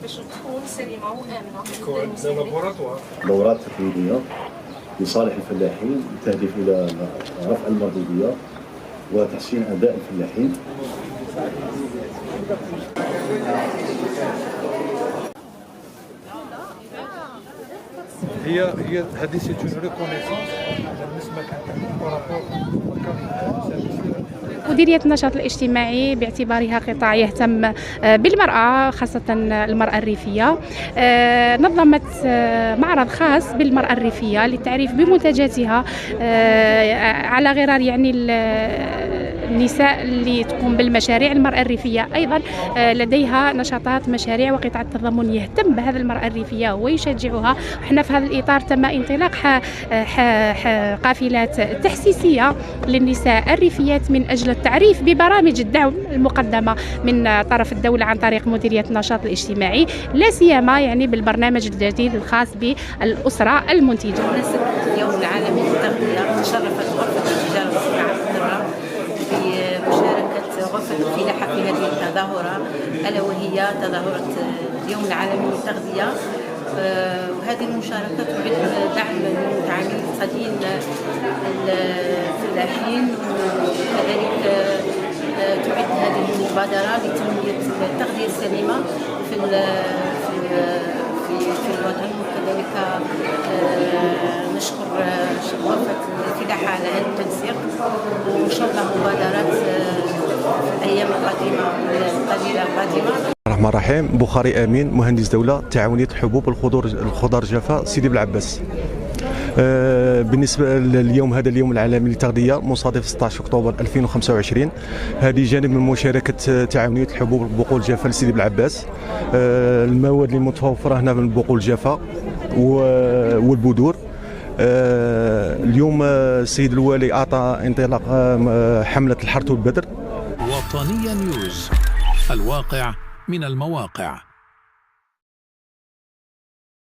باش تكون سليمه وامنه. دورات تقليديه لصالح الفلاحين تهدف الى رفع المردوديه وتحسين اداء الفلاحين. هي هذه سي اون ريكونيسونس بالنسبه مديرية النشاط الاجتماعي باعتبارها قطاع يهتم بالمرأة خاصة المرأة الريفية، نظمت معرض خاص بالمرأة الريفية للتعريف بمنتجاتها على غرار يعني النساء اللي تقوم بالمشاريع. المرأة الريفية أيضا لديها نشاطات مشاريع وقطاع التضامن يهتم بهذه المرأة الريفية ويشجعها. احنا في هذا الإطار تم انطلاق قافلات تحسيسية للنساء الريفيات من أجل التعريف ببرامج الدعم المقدمة من طرف الدولة عن طريق مديرية النشاط الاجتماعي، لا سيما يعني بالبرنامج الجديد الخاص بالأسرة المنتجة. بمناسبة اليوم العالمي للتغذية، تشرفت غرفة التجارة والصناعة الحرة بمشاركة غرفة الفلاحة في هذه التظاهرة، ألا وهي تظاهرة اليوم العالمي للتغذية. وهذه المشاركة تعد دعم للمتعاملين الفلاحين، وكذلك تعد هذه المبادرة لتنمية التغذية السليمة في الوطن. وكذلك نشكر غرفة الفلاحة على هذا التنسيق، وإن شاء الله مبادرات الأيام القادمة القليلة القادمة. الرحمن الرحيم. بخاري امين، مهندس دوله، تعاونيه الحبوب الخضر جفا سيدي بلعباس. بالنسبه لليوم هذا اليوم العالمي للتغذيه مصادف 16 اكتوبر 2025، هذه جانب من مشاركه تعاونيه الحبوب بقول جفا لسيدي بلعباس. المواد اللي متوفره هنا من بقول جفا والبذور. اليوم السيد الوالي اعطى انطلاق حمله الحرث والبذر. وطنية نيوز، الواقع من المواقع.